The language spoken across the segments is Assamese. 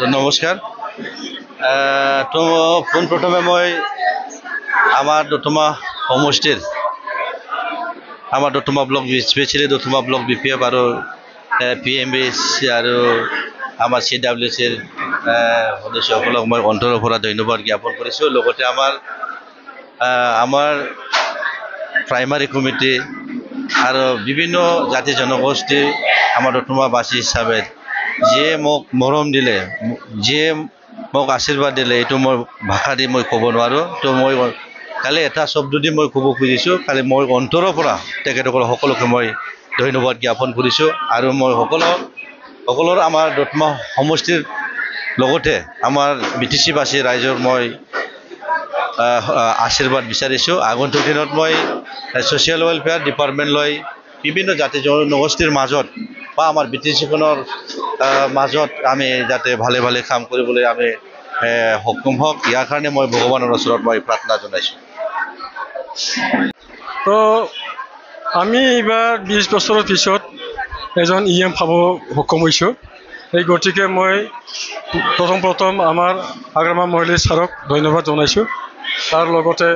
নমস্কাৰ। তো পোনপ্ৰথমে মই আমাৰ দতমা সমষ্টিৰ আমাৰ দতমা ব্লক স্পেচিয়েলি দতমা ব্লক BPF আৰু PMBC আৰু আমাৰ CWCৰ সদস্যসকলক মই অন্তৰৰ পৰা ধন্যবাদ জ্ঞাপন কৰিছোঁ। লগতে আমাৰ প্ৰাইমাৰী কমিটি আৰু বিভিন্ন জাতি জনগোষ্ঠী আমাৰ দতমাবাসী হিচাপে যিয়ে মোক মৰম দিলে, যিয়ে মোক আশীৰ্বাদ দিলে, এইটো মই ভাষা দি মই ক'ব নোৱাৰোঁ। তো মই কালি এটা শব্দ দি মই ক'ব খুজিছোঁ, কালি মই অন্তৰৰ পৰা তেখেতসকল সকলোকে মই ধন্যবাদ জ্ঞাপন কৰিছোঁ। আৰু মই সকলোৰ আমাৰ দতমা সমষ্টিৰ লগতে আমাৰ BTC-বাসী ৰাইজৰ মই আশীৰ্বাদ বিচাৰিছোঁ। আগন্তুক দিনত মই ছ'চিয়েল ৱেলফেয়াৰ ডিপাৰ্টমেণ্ট লৈ বিভিন্ন জাতি জনগোষ্ঠীৰ মাজত বা আমাৰ BTC-খনৰ মাজত আমি যাতে ভালে ভালে কাম কৰিবলৈ আমি সক্ষম হওক, ইয়াৰ কাৰণে মই ভগৱানৰ ওচৰত মই প্ৰাৰ্থনা জনাইছোঁ। তো আমি এইবাৰ 20 বছৰৰ পিছত এজন EM পাব সক্ষম হৈছোঁ। এই গতিকে মই প্ৰথম আমাৰ আগ্ৰামা মহিলা ছাৰক ধন্যবাদ জনাইছোঁ। তাৰ লগতে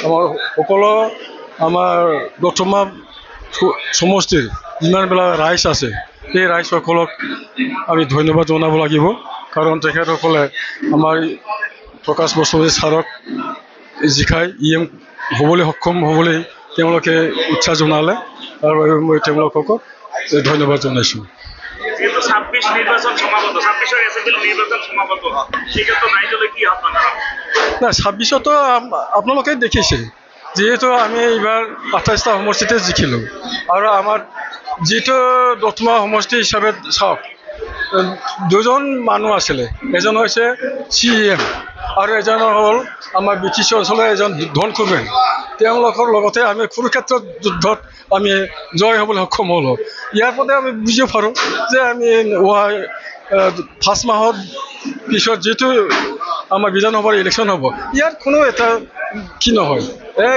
আমাৰ সকলো আমাৰ দতমা সমষ্টিৰ যিমানবিলাক ৰাইজ আছে, এই ৰাইজসকলক আমি ধন্যবাদ জনাব লাগিব। কাৰণ তেখেতসকলে আমাৰ প্ৰকাশ বৰছমণি ছাৰক জিকাই EM হ'বলৈ সক্ষম হ'বলৈ তেওঁলোকে উৎসাহ জনালে, আৰু মই তেওঁলোকক ধন্যবাদ জনাইছোঁ। নাই, 26তো আপোনালোকে দেখিছে, যিহেতু আমি এইবাৰ 28টা সমষ্টিতে জিকিলোঁ। আৰু আমাৰ যিটো দতমা সমষ্টি হিচাপে চাওক, দুজন মানুহ আছিলে, এজন হৈছে CEM আৰু এজন হ'ল আমাৰ BTC অঞ্চলৰ এজন ধনকুবেৰ। তেওঁলোকৰ লগতে আমি কুৰুক্ষেত্ৰৰ যুদ্ধত আমি জয় হ'বলৈ সক্ষম হ'লোঁ। ইয়াৰ পৰা আমি বুজিব পাৰোঁ যে আমি 5 মাহৰ পিছত যিটো আমাৰ বিধানসভাৰ ইলেকশ্যন হ'ব, ইয়াত কোনো এটা কি নহয়,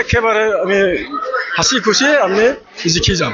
একেবাৰে আমি হাঁচি খুচি আমি জিকি যাম।